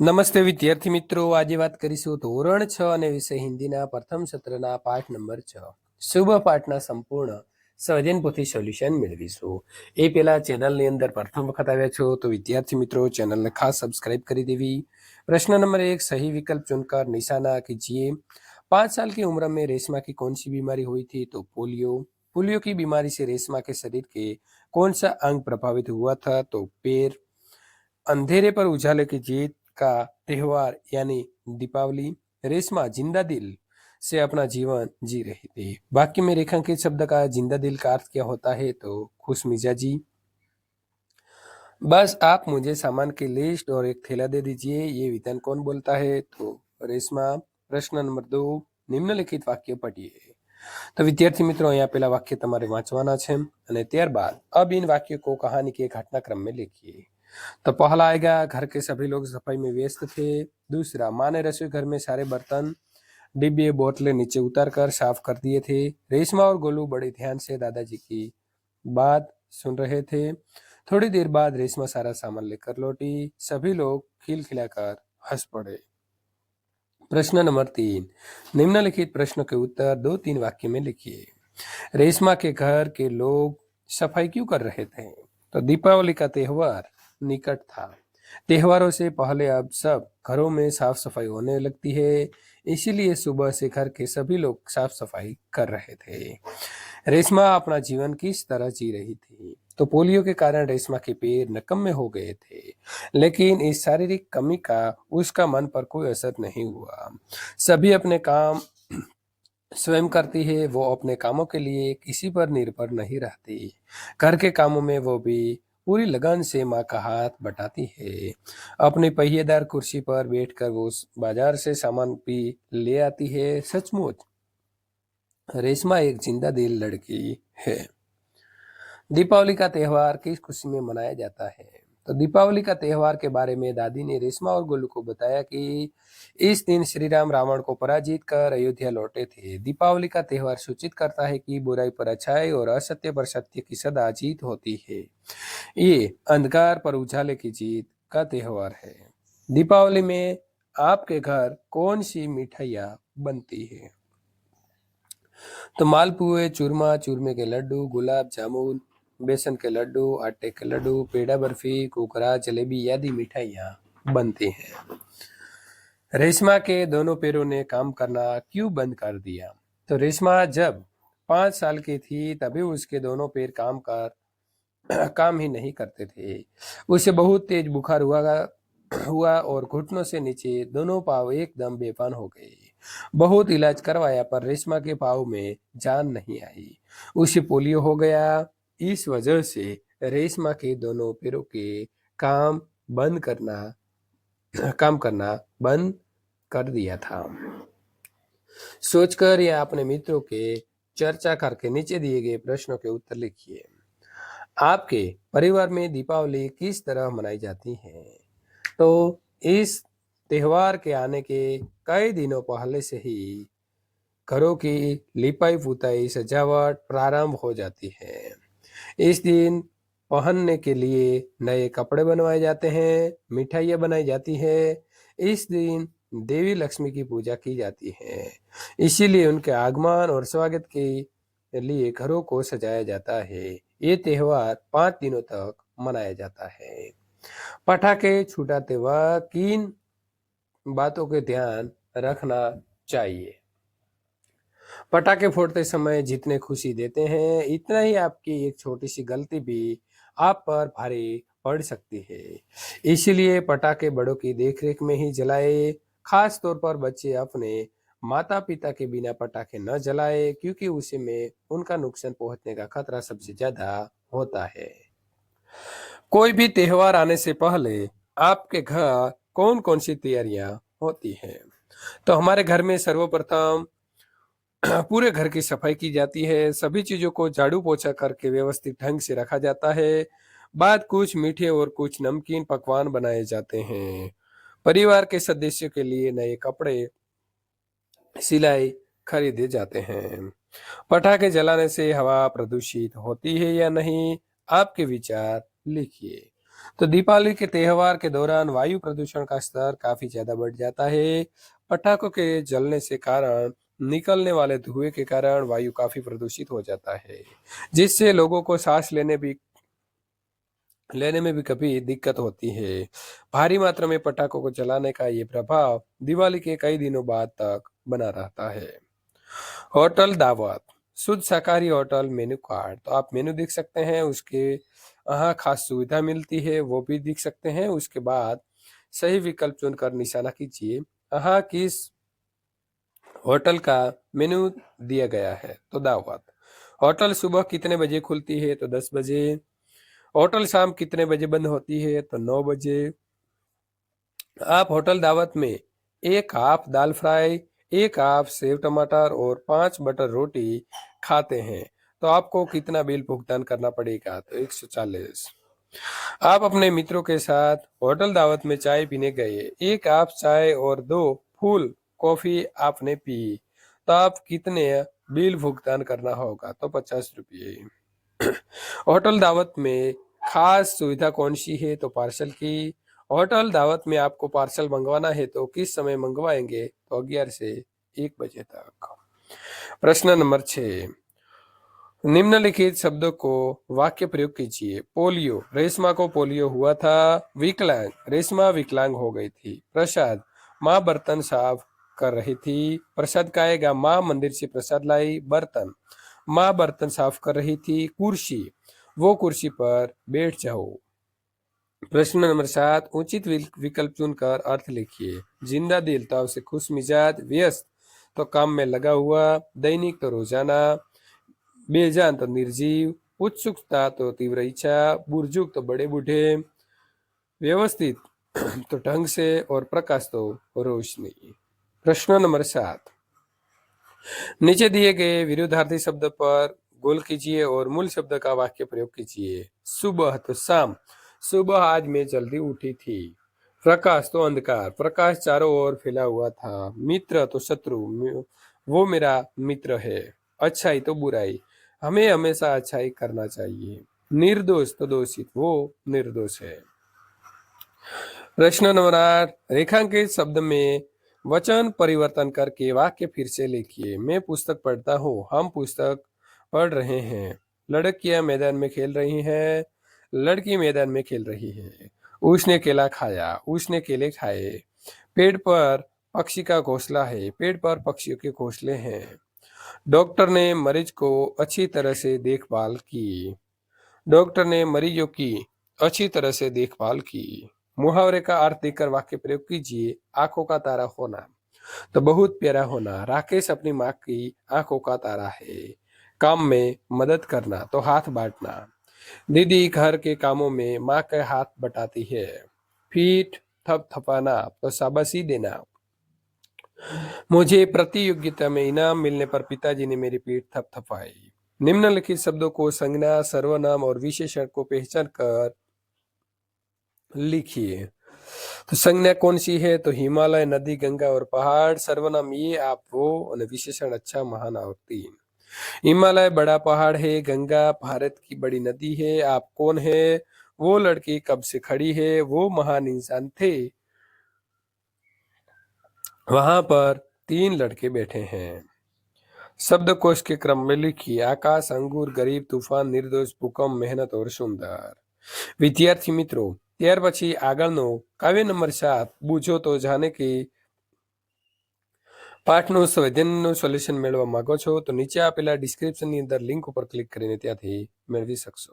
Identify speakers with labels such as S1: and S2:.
S1: નમસ્તે વિદ્યાર્થી મિત્રો, આજે વાત કરીશું ધોરણ 6 અને વિષય હિન્દીના પ્રથમ સત્રના પાઠ નંબર 6 શુભ પાઠના સંપૂર્ણ સ્વાધ્યાયન પોથી સોલ્યુશન મેળવીશું। એ પહેલા ચેનલની અંદર પ્રથમ વખત આવ્યા છો તો વિદ્યાર્થી મિત્રો ચેનલને ખાસ સબસ્ક્રાઇબ કરી देवी। प्रश्न नंबर 1, सही विकल्प चुनकर निशाना कीजिए। 5 साल की उम्र में रेशमा की कौन सी बीमारी हुई थी? तो पोलियो। पोलियो की बीमारी से रेशमा के शरीर के कौन सा अंग प्रभावित हुआ था? तो पैर। अंधेरे पर उजाले की जीत का त्योहार यानी दीपावली। रेशमा जिंदा दिल से अपना जीवन जी रही थी। वाक्य में रेखांकित शब्द का जिंदा दिल का अर्थ क्या होता है? तो खुश मिजाजी। बस आप मुझे सामान की लिस्ट और एक थैला दे दीजिए, ये विधान कौन बोलता है? तो रेशमा। प्रश्न नंबर 2, निम्नलिखित वाक्य पढ़िए। तो विद्यार्थी मित्रों, यहाँ पहला वाक्य तमारे वांचवाना छे અને ત્યારબાદ अब इन वाक्यों को कहानी के घटनाक्रम में लिखिए। तो पहला आएगा, घर के सभी लोग सफाई में व्यस्त थे। दूसरा, माँ ने रसोई घर में सारे बर्तन, डिब्बे, बोतलें नीचे उतार कर साफ कर दिए थे। रेशमा और गोलू बड़े ध्यान से दादाजी की बात सुन रहे थे। थोड़ी देर बाद रेशमा सारा सामान लेकर लौटी। सभी लोग खिलखिलाकर हंस पड़े। प्रश्न नंबर 3, निम्नलिखित प्रश्नों के उत्तर 2-3 वाक्य में लिखिए। रेशमा के घर के लोग सफाई क्यों कर रहे थे? तो दीपावली का त्योहार निकट था। त्योहारों से पहले अब सब घरों में साफ सफाई होने लगती है, इसीलिए सुबह से घर के सभी लोग साफ सफाई कर रहे थे। रेशमा अपना जीवन किस तरह जी रही थी? तो पोलियो के कारण रेशमा के पैर निकम्मे हो गए थे, लेकिन इस शारीरिक कमी का उसका मन पर कोई असर नहीं हुआ। सभी अपने काम स्वयं करती है, वो अपने कामों के लिए किसी पर निर्भर नहीं रहती। घर के कामों में वो भी पूरी लगन से माँ का हाथ बटाती है। अपनी पहिएदार कुर्सी पर बैठकर वो बाजार से सामान भी ले आती है। सचमुच रेशमा एक जिंदा दिल लड़की है। दीपावली का त्योहार किस खुशी में मनाया जाता है? तो दीपावली का त्योहार के बारे में दादी ने रेशमा और गोलू को बताया कि इस दिन श्री राम रावण को पराजित कर अयोध्या लौटे थे। दीपावली का त्योहार सूचित करता है कि बुराई पर अच्छाई और असत्य पर सत्य की सदा जीत होती है। ये अंधकार पर उजाले की जीत का त्योहार है। दीपावली में आपके घर कौन सी मिठाइयाँ बनती है? तो मालपुए, चूरमा, चूरमे के लड्डू, गुलाब जामुन, बेसन के लड्डू, आटे के लड्डू, पेड़ा बर्फी, कुकरा, जलेबी आदि मिठाइयाँ बनती हैं। रेशमा के दोनों पैरों ने काम करना क्यों बंद कर दिया? तो रेशमा जब 5 साल की थी तभी उसके दोनों पैर काम ही नहीं करते थे। उसे बहुत तेज बुखार हुआ और घुटनों से नीचे दोनों पाँव एकदम बेपान हो गए। बहुत इलाज करवाया पर रेशमा के पाँव में जान नहीं आई। उसे पोलियो हो गया। इस वजह से रेशमा के दोनों पैरों के काम करना बंद कर दिया था। सोचकर या अपने मित्रों के चर्चा करके नीचे दिए गए प्रश्नों के उत्तर लिखिए। आपके परिवार में दीपावली किस तरह मनाई जाती है? तो इस त्योहार के आने के कई दिनों पहले से ही घरों की लिपाई पुताई सजावट प्रारंभ हो जाती है। इस दिन पहनने के लिए नए कपड़े बनवाए जाते हैं, मिठाइयाँ बनाई जाती है। इस दिन देवी लक्ष्मी की पूजा की जाती है, इसीलिए उनके आगमन और स्वागत के लिए घरों को सजाया जाता है। ये त्योहार 5 दिनों तक मनाया जाता है। पटाखे छुटाते वक्त किन बातों के ध्यान रखना चाहिए? पटाखे फोड़ते समय जितने खुशी देते हैं, इतना ही आपकी एक छोटी सी गलती भी आप पर भारी पड़ सकती है। इसीलिए पटाखे बड़ों की देखरेख में ही जलाए। खास तौर पर बच्चे अपने माता पिता के बिना पटाखे न जलाए, क्योंकि उसी में उनका नुकसान पहुंचने का खतरा सबसे ज्यादा होता है। कोई भी त्योहार आने से पहले आपके घर कौन कौन सी तैयारियां होती हैं? तो हमारे घर में सर्वप्रथम पूरे घर की सफाई की जाती है। सभी चीजों को झाड़ू पोछा करके व्यवस्थित ढंग से रखा जाता है। बाद कुछ मीठे और कुछ नमकीन पकवान बनाए जाते हैं। परिवार के सदस्यों के लिए नए कपड़े सिलाई खरीदे जाते हैं। पटाखे जलाने से हवा प्रदूषित होती है या नहीं? आपके विचार लिखिए। तो दीपावली के त्योहार के दौरान वायु प्रदूषण का स्तर काफी ज्यादा बढ़ जाता है। पटाखों के जलने से कारण निकलने वाले धुएं के कारण वायु काफी प्रदूषित हो जाता है, जिससे लोगों को सांस लेने में भी कभी दिक्कत होती है। भारी मात्रा में पटाखों को जलाने का ये प्रभाव दिवाली के कई दिनों बाद तक बना रहता है। होटल दावत, शुद्ध शाकाहारी होटल मेनू कार्ड, तो आप मेनू देख सकते हैं, उसके यहाँ खास सुविधा मिलती है वो भी देख सकते हैं। उसके बाद सही विकल्प चुनकर निशाना कीजिए, यहाँ किस होटल का मेनू दिया गया है। तो दावत होटल सुबह कितने बजे खुलती है? तो 10 बजे। होटल शाम कितने बजे बंद होती है? तो 9 बजे। आप होटल दावत में एक हाफ दाल फ्राई, एक हाफ सेव टमाटर और 5 बटर रोटी खाते हैं, तो आपको कितना बिल भुगतान करना पड़ेगा? तो 140। आप अपने मित्रों के साथ होटल दावत में चाय पीने गए, एक कप चाय और 2 फुल कॉफी आपने पी, तो आप कितने बिल भुगतान करना होगा? तो 50 रुपये। होटल दावत में खास सुविधा कौन सी है? तो पार्सल की। होटल दावत में आपको पार्सल मंगवाना है तो किस समय मंगवाएंगे? तो 11 से 1 बजे तक। प्रश्न नंबर 6, निम्नलिखित शब्दों को वाक्य प्रयोग कीजिए। पोलियो, रेशमा को पोलियो हुआ था। विकलांग, रेशमा विकलांग हो गई थी। प्रसाद, माँ बर्तन साफ कर रही थी। प्रसाद खाएगा, माँ मंदिर से प्रसाद लाई। बर्तन, माँ बर्तन साफ कर रही थी। कुर्सी, वो कुर्सी पर बैठ जाओ। प्रश्न नंबर 7, उचित विकल्प चुनकर अर्थ लिखिए। जिंदा दिल तो से खुश मिजाज, व्यस्त तो काम में लगा हुआ, दैनिक तो रोजाना, बेजान तो निर्जीव, उत्सुकता तो तीव्र इच्छा, बुर्जुक तो बड़े बूढ़े, व्यवस्थित तो ढंग से, और प्रकाश तो रोशनी। प्रश्न नंबर 7, नीचे दिए गए विरुद्धार्थी शब्द पर गोल कीजिए और मूल शब्द का वाक्य प्रयोग कीजिए। सुबह तो शाम, सुबह आज मैं जल्दी उठी थी। प्रकाश तो अंधकार, प्रकाश चारों ओर फैला हुआ था। मित्र तो शत्रु, वो मेरा मित्र है। अच्छाई तो बुराई, हमें हमेशा अच्छाई करना चाहिए। निर्दोष तो दोषित, वो निर्दोष है। प्रश्न नंबर 8, रेखांकित शब्द में वचन परिवर्तन करके वाक्य फिर से लिखिए। मैं पुस्तक पढ़ता हूँ, हम पुस्तक पढ़ रहे हैं। लड़कियां मैदान में खेल रही हैं, लड़की मैदान में खेल रही है। उसने केला खाया, उसने केले खाए। पेड़ पर पक्षी का घोंसला है, पेड़ पर पक्षियों के घोंसले हैं। डॉक्टर ने मरीज को अच्छी तरह से देखभाल की, डॉक्टर ने मरीजों की अच्छी तरह से देखभाल की। मुहावरे का अर्थ देकर वाक्य प्रयोग कीजिए। आंखों का तारा होना, तो बहुत प्यारा होना। राकेश अपनी माँ की आंखों का तारा है। काम में मदद करना, तो हाथ बांटना। दीदी घर के कामों में माँ के हाथ बटाती है। पीठ थपथपाना, तो शाबाशी देना। मुझे प्रतियोगिता में इनाम मिलने पर पिताजी ने मेरी पीठ थपथपाई। निम्नलिखित शब्दों को संज्ञा, सर्वनाम और विशेषण को पहचान कर लिखिए। तो संज्ञा कौन सी है? तो हिमालय, नदी, गंगा और पहाड़। सर्वनाम ये, आप, वो, और विशेषण अच्छा, महान और तीन। हिमालय बड़ा पहाड़ है, गंगा भारत की बड़ी नदी है। आप कौन है? वो लड़की कब से खड़ी है, वो महान इंसान थे, वहां पर 3 लड़के बैठे हैं। शब्दकोश के क्रम में लिखिए। आकाश, अंगूर, गरीब, तूफान, निर्दोष, भूकंप, मेहनत और सुंदर। વિદ્યાર્થી મિત્રો, ત્યાર પછી આગળનો કાવ્ય નંબર 7 બૂझो તો જાને કે પાઠનું સ્વાધ્યાયનું સોલ્યુશન મેળવવા માંગો છો તો નીચે આપેલા ડિસ્ક્રિપ્શનની અંદર લિંક ઉપર ક્લિક કરીને ત્યાંથી મેળવી શકશો।